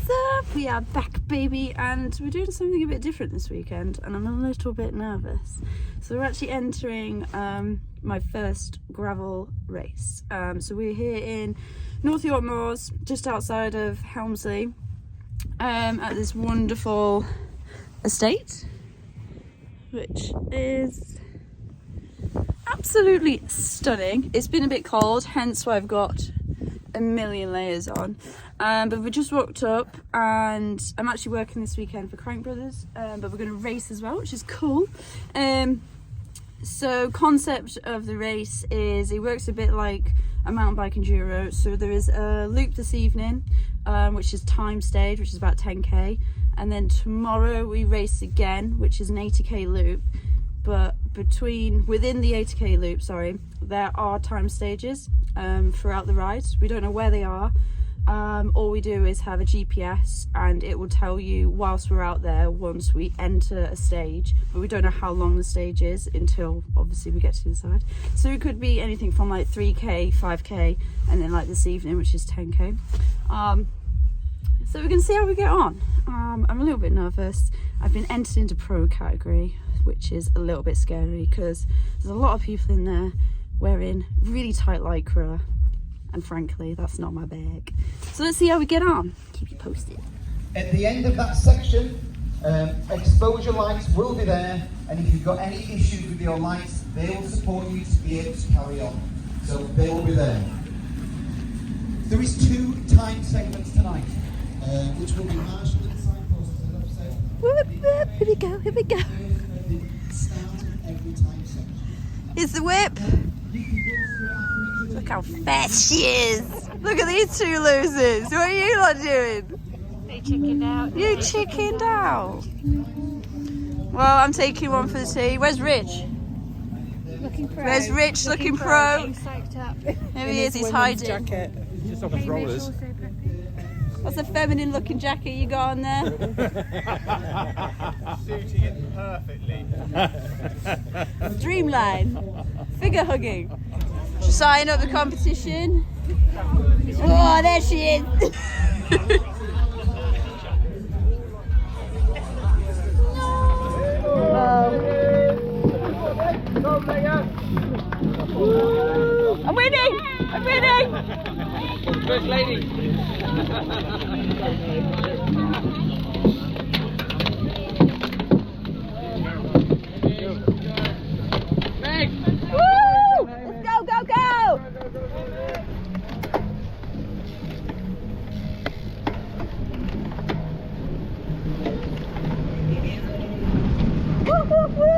What's up? We are back, baby, and we're doing something a bit different this weekend, and I'm a little bit nervous. So we're actually entering my first gravel race. So we're here in North York Moors, just outside of Helmsley, at this wonderful estate, which is absolutely stunning. It's been a bit cold, hence why I've got a million layers on, but we just walked up, and I'm actually working this weekend for Crankbrothers, but we're going to race as well, which is cool. So concept of the race is it works a bit like a mountain bike enduro. So there is a loop this evening, which is time stage, which is about 10k, and then tomorrow we race again, which is an 80k loop. But within the 80k loop, there are time stages throughout the ride. We don't know where they are. All we do is have a GPS, and it will tell you whilst we're out there once we enter a stage, but we don't know how long the stage is until obviously we get to the side. So it could be anything from like 3k, 5k, and then like this evening, which is 10k. So we're gonna see how we get on. I'm a little bit nervous. I've been entered into pro category, which is a little bit scary because there's a lot of people in there wearing really tight lycra, and frankly that's not my bag. So let's see how we get on. Keep you posted. At the end of that section, exposure lights will be there, and if you've got any issues with your lights, they will support you to be able to carry on. So they will be there. There is 2 time segments tonight, which will be marshaled and signposted, as I've said. Whoop, whoop, here we go, here we go. Start of every time section. Here's the whip. Look how fast she is. Look at these 2 losers. What are you lot doing? They chickened out. You chickened out. Well, I'm taking one for the team. Where's Rich? Looking pro. Where's Rich looking pro? Getting psyched up. There he is, he's hiding. Jacket. Just on his rollers. What's the feminine looking jacket you got on there? Suiting it perfectly. Streamline. Figure hugging. Sign up the competition. Oh, there she is. I'm winning! I'm winning! First lady. Woo! Let's go, go, go! Woo, woo, woo!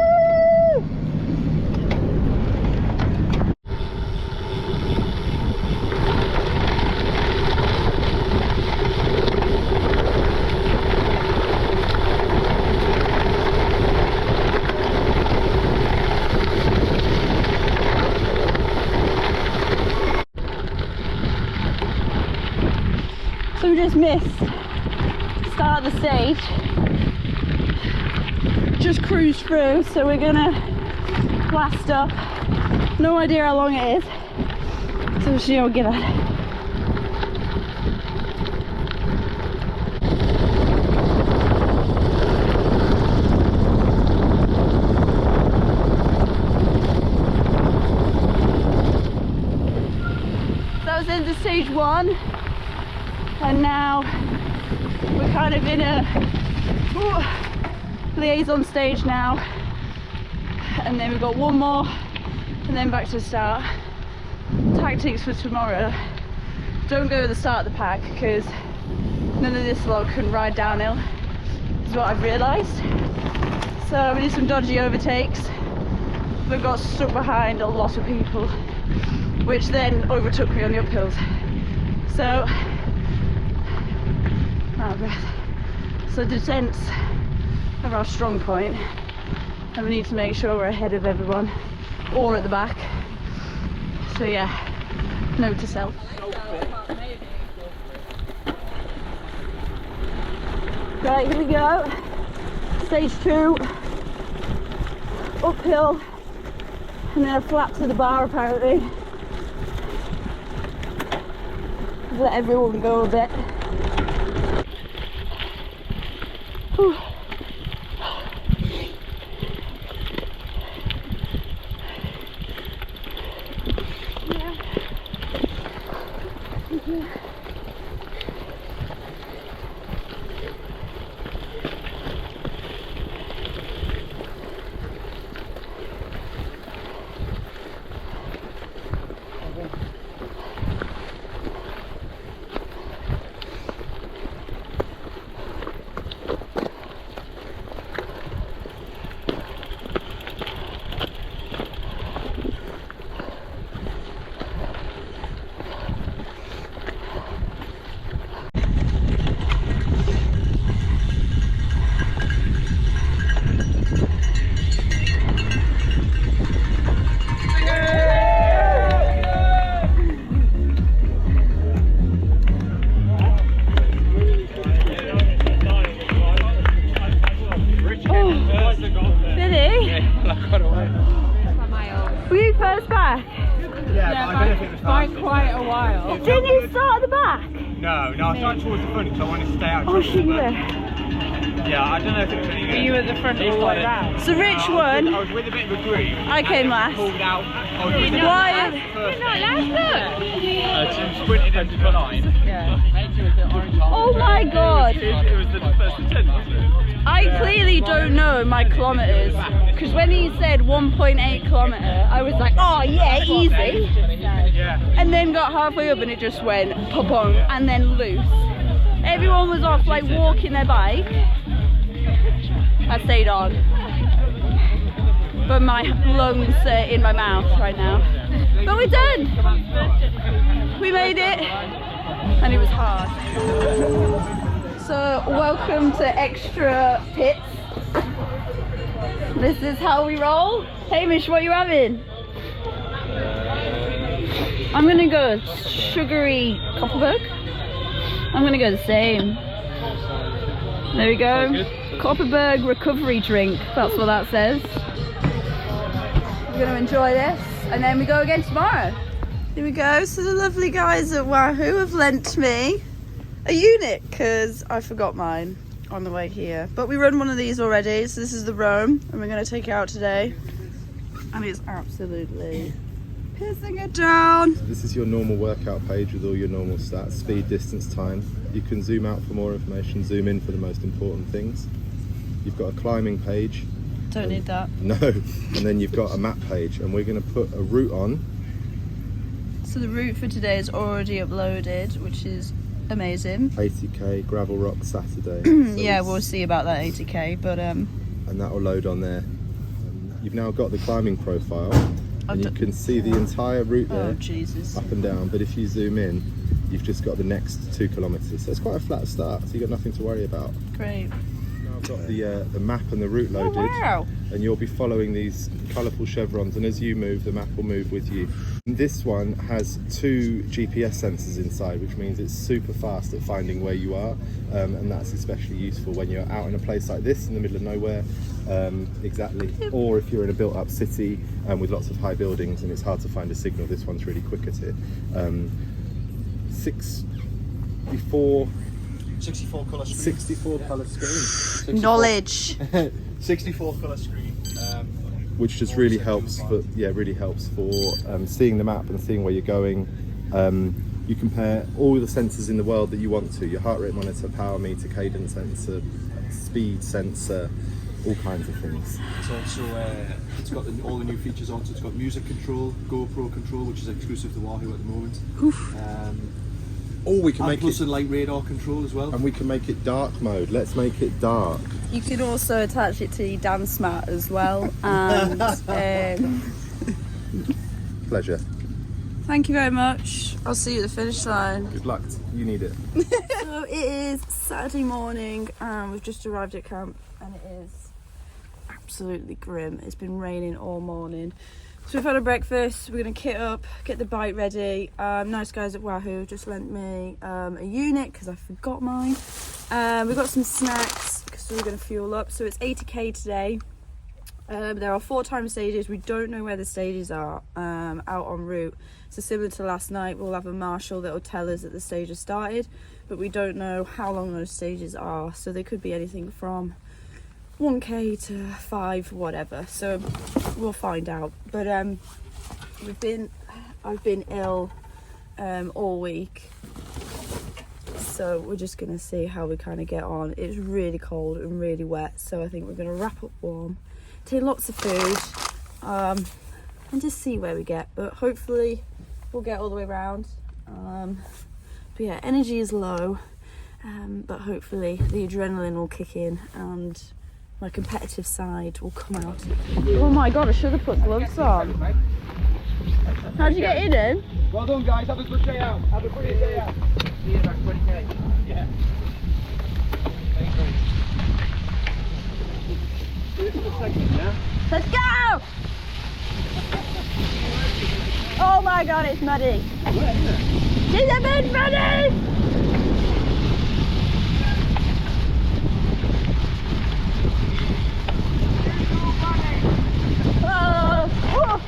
So we just missed start of the stage, just cruised through, so we're gonna blast up. No idea how long it is, so we'll see how we get at it. So that was into stage 1. And now we're kind of in a liaison stage now, and then we've got one more and then back to the start. Tactics for tomorrow: don't go to the start of the pack because none of this lot can ride downhill, is what I've realised. So we did some dodgy overtakes, but got stuck behind a lot of people, which then overtook me on the uphills. So out of breath. So descents are our strong point, and we need to make sure we're ahead of everyone or at the back. So yeah, note to self. Right, here we go. Stage 2, uphill, and then a flat to the bar apparently. Let everyone go a bit. Whew. Were you first back? Yeah, but I don't know if it was By fast. quite a while. Didn't you start at the back? No, I started towards the front because I wanted to stay out. Oh, shit, but- yeah. Yeah, I don't know if it was any good. Were you at the front all the way round? So Rich won. I was with a bit of a group. I came and last. Pulled out. I was with the Why? first. Not last Tim sprinted into the line. Oh my god. It was the first attempt, wasn't it? I clearly don't know my kilometres. Because when he said 1.8 kilometre, I was like, oh yeah, easy. Yeah. And then got halfway up and it just went pa-bong and then loose. Everyone was off like walking their bike. I stayed on. But my lungs are in my mouth right now. But we're done! We made it! And it was hard. So welcome to Extra Pits. This is how we roll. Hamish, what are you having? I'm gonna go sugary Copperberg. I'm gonna go the same. There we go. Copperberg recovery drink. That's what that says. We're gonna enjoy this, and then we go again tomorrow. Here we go. So the lovely guys at Wahoo have lent me a unit because I forgot mine on the way here. But we run one of these already. So this is the Rome, and we're gonna take it out today. And it's absolutely pissing it down. This is your normal workout page with all your normal stats, speed, distance, time. You can zoom out for more information, zoom in for the most important things. You've got a climbing page. Don't need that. No, and then you've got a map page, and we're going to put a route on. So the route for today is already uploaded, which is amazing. 80k gravel rock Saturday. Yeah, we'll see about that 80k, but and that will load on there. You've now got the climbing profile, and you can see the entire route there, oh Jesus. up and down. But if you zoom in, you've just got the next 2 kilometres. So it's quite a flat start, so you've got nothing to worry about. Great. Now I've got the map and the route Oh loaded. wow. And you'll be following these colourful chevrons, and as you move, the map will move with you. This one has 2 GPS sensors inside, which means it's super fast at finding where you are, and that's especially useful when you're out in a place like this in the middle of nowhere, exactly, or if you're in a built-up city with lots of high buildings and it's hard to find a signal. This one's really quick at it. 64 colour screen. Knowledge. 64 colour screen. Which just really helps for seeing the map and seeing where you're going. You compare all the sensors in the world that you want to: your heart rate monitor, power meter, cadence sensor, speed sensor, all kinds of things. It's also it's got all the new features on. So it's got music control, GoPro control, which is exclusive to Wahoo at the moment. We can make plus it, and light radar control as well. and we can make it dark mode. Let's make it dark. You can also attach it to your dance mat as well. And Pleasure. thank you very much. I'll see you at the finish line. Good luck. You need it. So it is Saturday morning and we've just arrived at camp and it is absolutely grim. It's been raining all morning. So we've had a breakfast, we're going to kit up, get the bike ready. Nice guys at Wahoo just lent me a unit because I forgot mine. We've got some snacks because we're going to fuel up. So it's 80k today. There are 4 time stages. We don't know where the stages are out en route. So similar to last night, we'll have a marshal that will tell us that the stage has started, but we don't know how long those stages are. So they could be anything from 1k to 5, whatever. So we'll find out. But I've been ill all week, so we're just gonna see how we kind of get on. It's really cold and really wet, so I think we're gonna wrap up warm, take lots of food, and just see where we get. But hopefully we'll get all the way around. But yeah, energy is low, but hopefully the adrenaline will kick in and my competitive side will come out. Oh my god, I should have put gloves on. How'd you get in? Well done, guys. Have a good day out. Have a brilliant day out. See you back 20k. Yeah. This is the second, yeah? Let's go! Oh my god, it's muddy. Where is it? It's a bit muddy! Oh! Oh.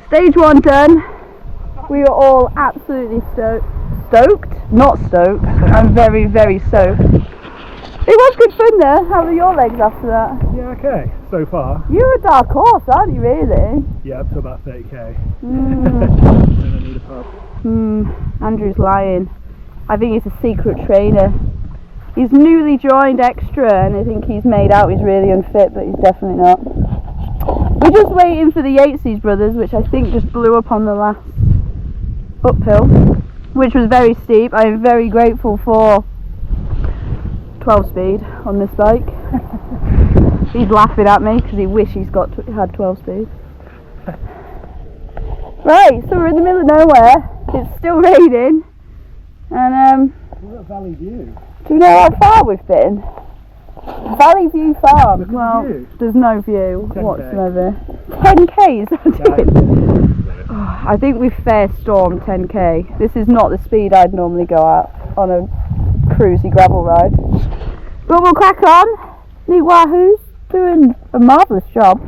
Stage 1 done. We were all absolutely stoked. Not stoked. I'm very, very stoked. It was good fun there. How were your legs after that? Yeah, okay. So far. You're a dark horse, aren't you, really? Yeah, up to about 30k. Then I need a pub. Andrew's lying. I think he's a secret trainer. He's newly joined Extra and I think he's made out he's really unfit, but he's definitely not. We're just waiting for the Yateses brothers, which I think just blew up on the last uphill, which was very steep. I am very grateful for 12 speed on this bike. He's laughing at me because he wishes he's had 12 speed. Right, so we're in the middle of nowhere. It's still raining, and We're at Valley View. do you know how far we've been? Valley View Farm. Look at the Well, view. there's no view 10K. whatsoever. 10k is that doing? I think we've fair stormed 10k. This is not the speed I'd normally go at on a cruisy gravel ride. But we'll crack on. Meet Wahoo's doing a marvellous job.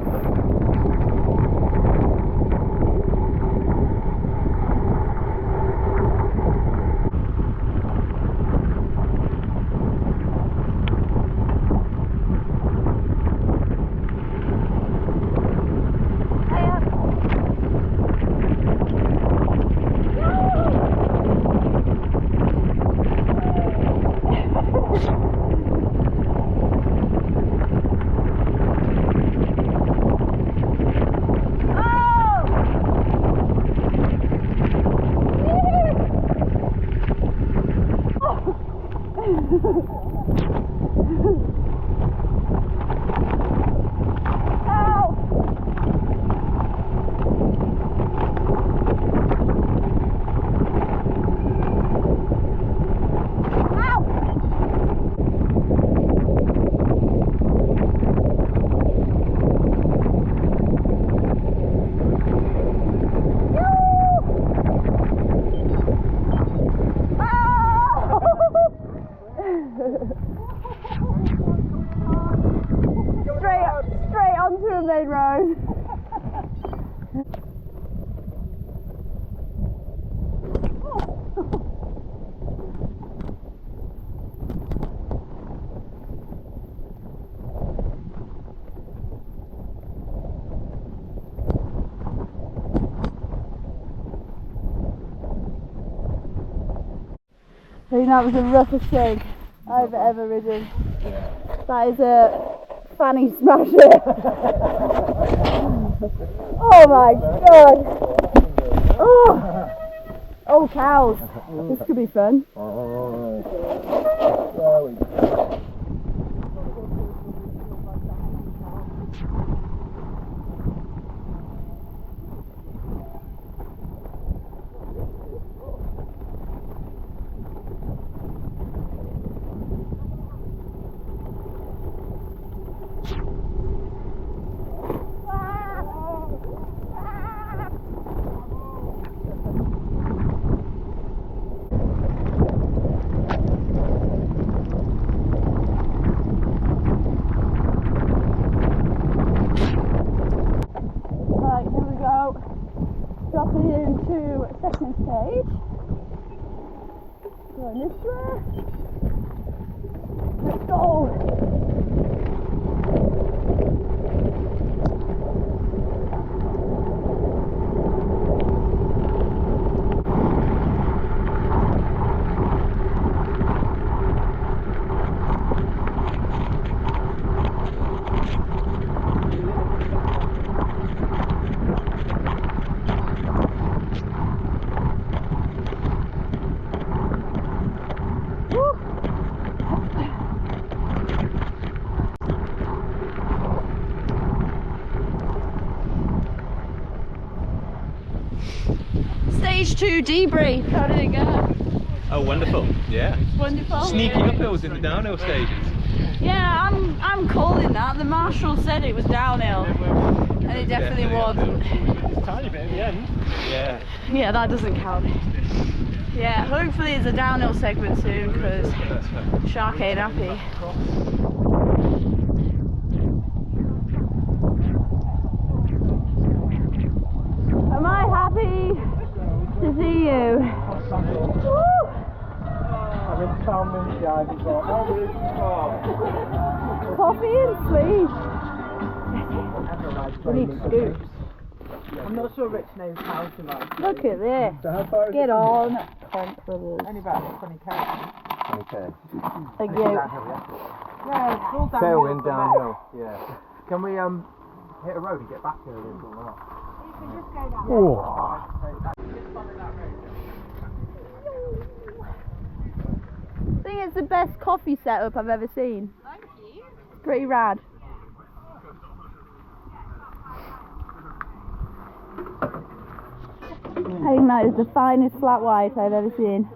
Straight onto a main road. I think that was the roughest thing I've ever ridden. That is a fanny smasher. Oh my god. Oh cows. This could be fun. Dropping into second stage. Going this way. Let's go. Stage 2 debrief. How did it go? Oh, wonderful! Yeah, Wonderful. sneaky uphills in the downhill stages. Yeah, I'm calling that. The marshal said it was downhill, and it definitely wasn't. Tiny bit at the end. Yeah. Yeah, that doesn't count. Yeah, hopefully it's a downhill segment soon because Shark ain't happy. Am I happy to see you? Woo! Coffee and sleep. We need scoops. I'm not sure Rich knows how to like. Look at this. Get on, Crankbrothers. Only about 20k. Okay. Thank you. Yeah, it's all downhill. Tailwind downhill. Yeah. Can we hit a road and get back here a little or not? I think it's the best coffee setup I've ever seen. Thank you. It's pretty rad. I think that is the finest flat white I've ever seen.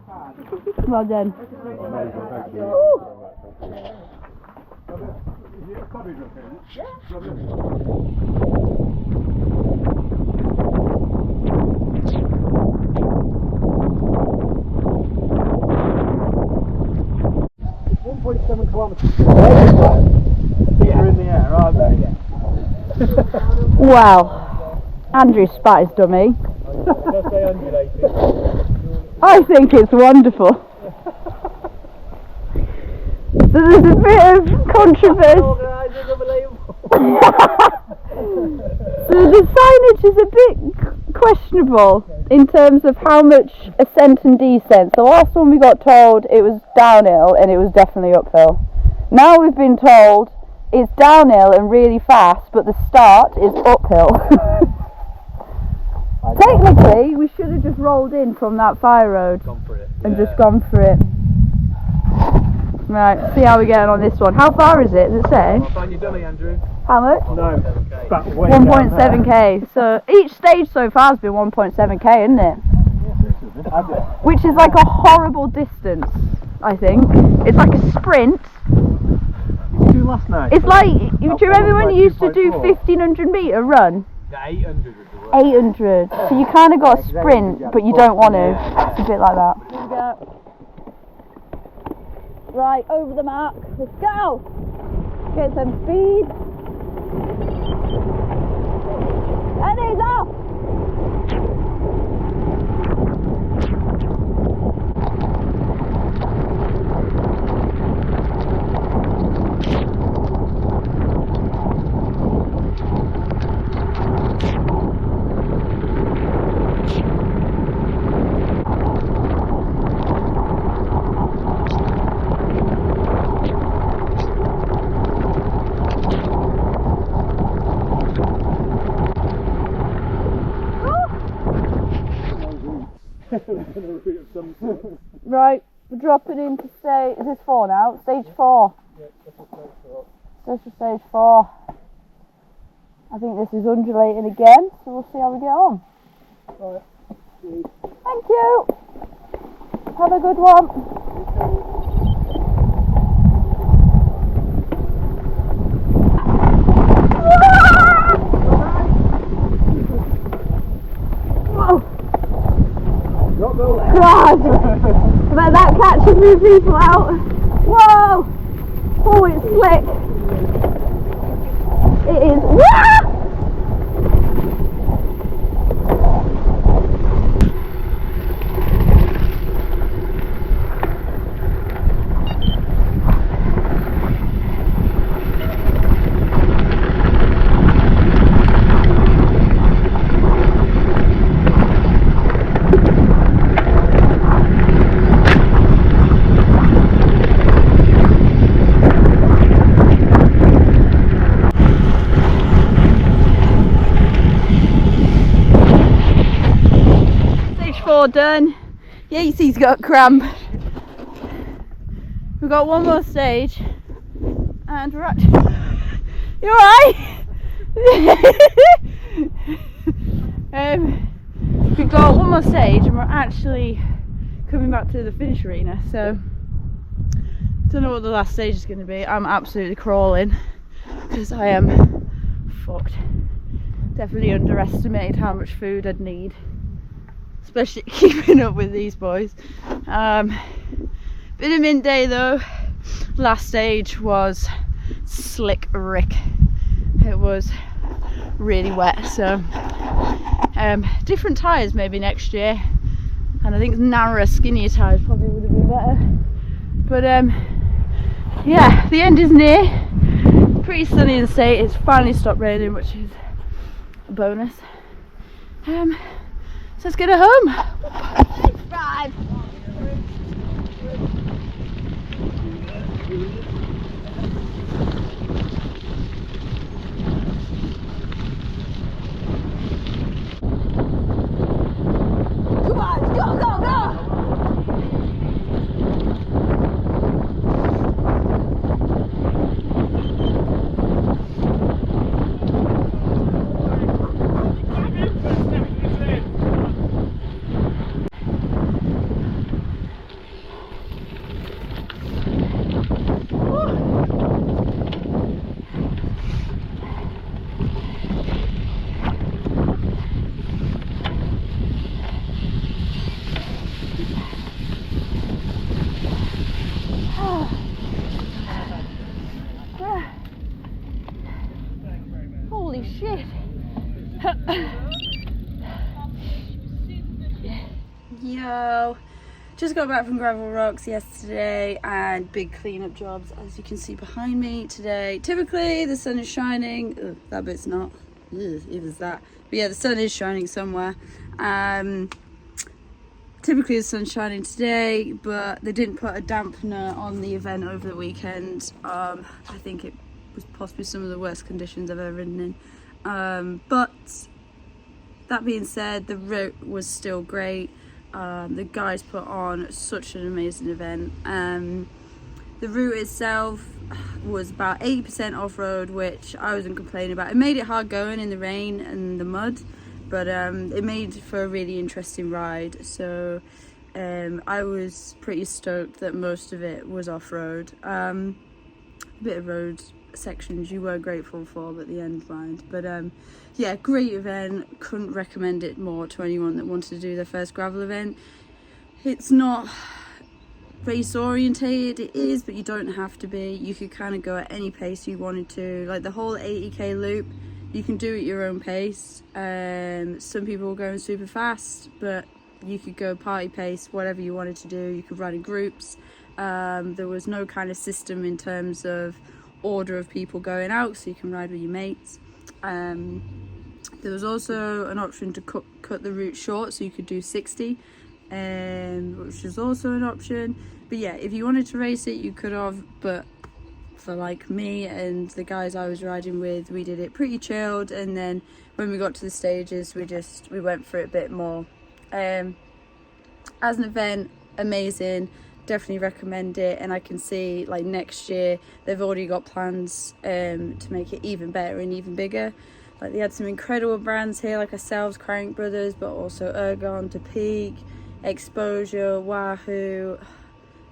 Well done. Woo! Feet are in the air, aren't they? Wow. Andrew spat his dummy. I think it's wonderful. So there's a bit of controversy. So the signage is a bit questionable in terms of how much ascent and descent. The last one we got told it was downhill and it was definitely uphill. Now we've been told it's downhill and really fast, but the start is uphill. Technically, we should have just rolled in from that fire road and just gone for it. Right, see how we're getting on this one. How far is it? Does it say? I'll find your dummy, Andrew. How much? No, but 1.7k. So each stage so far has been 1.7k, isn't it? Which is like a horrible distance, I think. It's like a sprint. Last night. It's like, do you remember when you used to do 1500 metre run? The 800 was the worst. 800. So you kind of got to sprint, but you don't want to. It's a bit like that. Here we go. Right, over the mark. Let's go. Get some speed. And he's off. Right, we're dropping into stage, is this 4 now? Stage 4. This is stage 4. I think this is undulating again, so we'll see how we get on. Right. Thank you. Have a good one. God! But that catches new people out. Whoa! Oh, it's slick. It is. 4 done. Yacey's got cramp. We've got one more stage and we're actually... You alright? We've got one more stage and we're actually coming back to the finish arena, so don't know what the last stage is going to be. I'm absolutely crawling because I am fucked. Definitely underestimated how much food I'd need, especially keeping up with these boys. Been a mint day though. Last stage was slick Rick. It was really wet, so different tyres maybe next year, and I think narrower, skinnier tyres probably would have been better. But yeah, the end is near. Pretty sunny in the state. It's finally stopped raining, which is a bonus. So let's get her home. Drive. Come on, go, go, go! Holy shit. Yo, just got back from Gravel Rocks yesterday and big cleanup jobs, as you can see behind me today. Typically the sun is shining. Ugh, that bit's not. Ugh, it is that. But yeah, the sun is shining somewhere. Typically the sun's shining today, but they didn't put a dampener on the event over the weekend. I think it was possibly some of the worst conditions I've ever ridden in. But that being said, the route was still great. The guys put on such an amazing event. The route itself was about 80% off-road, which I wasn't complaining about. It made it hard going in the rain and the mud, but it made for a really interesting ride. So I was pretty stoked that most of it was off-road. A bit of road sections you were grateful for, but the end mind. But yeah, great event. Couldn't recommend it more to anyone that wanted to do their first gravel event. It's not race orientated, it is, but you don't have to be. You could kind of go at any pace you wanted to. Like the whole 80k loop, you can do at your own pace. Some people were going super fast, but you could go party pace, whatever you wanted to do. You could ride in groups. There was no kind of system in terms of order of people going out, so you can ride with your mates. There was also an option to cut the route short, so you could do 60, which is also an option. But yeah, if you wanted to race it, you could have, but for like me and the guys I was riding with, we did it pretty chilled, and then when we got to the stages, we went for it a bit more. As an event, amazing. Definitely recommend it, and I can see like next year they've already got plans to make it even better and even bigger. Like they had some incredible brands here like ourselves, Crankbrothers, but also Ergon, To Peak, Exposure, Wahoo.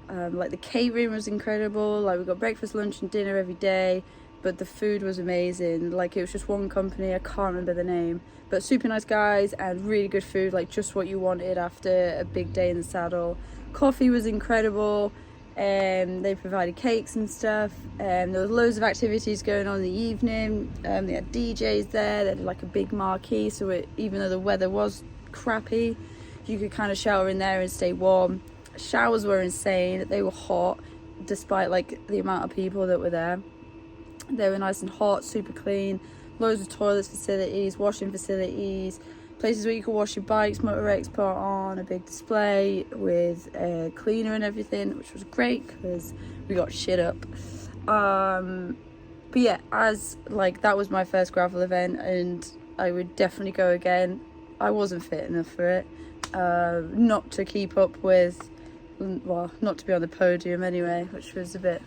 Like the catering was incredible. Like we got breakfast, lunch and dinner every day, but the food was amazing. Like it was just one company, I can't remember the name, but super nice guys and really good food, like just what you wanted after a big day in the saddle. Coffee was incredible. They provided cakes and stuff. There was loads of activities going on in the evening. They had DJs there. They had like a big marquee, so even though the weather was crappy, you could kind of shower in there and stay warm. Showers were insane. They were hot despite like the amount of people that were there. They were nice and hot, super clean. Loads of toilets facilities, washing facilities, places where you could wash your bikes. Motorex put on a big display with a cleaner and everything, which was great because we got shit up. But yeah, as like that was my first gravel event, and I would definitely go again. I wasn't fit enough for it. Not to keep up with, well, not to be on the podium anyway, which was a bit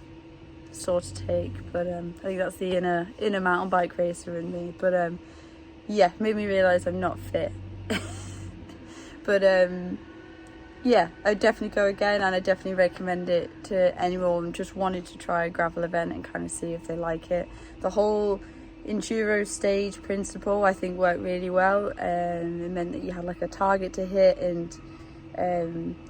sore to take, but I think that's the inner mountain bike racer in me. But yeah, made me realise I'm not fit. But yeah, I'd definitely go again, and I definitely recommend it to anyone just wanting to try a gravel event and kind of see if they like it. The whole enduro stage principle I think worked really well. It meant that you had like a target to hit, and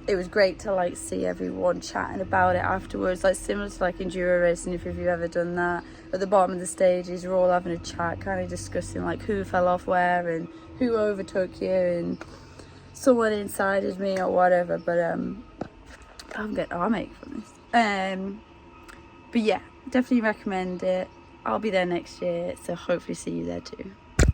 it was great to like see everyone chatting about it afterwards, like similar to like enduro racing, if you've ever done that. At the bottom of the stages you're all having a chat, kind of discussing like who fell off where and who overtook you and someone insided me or whatever. But I'm getting arm from this. But yeah, definitely recommend it. I'll be there next year, so hopefully see you there too.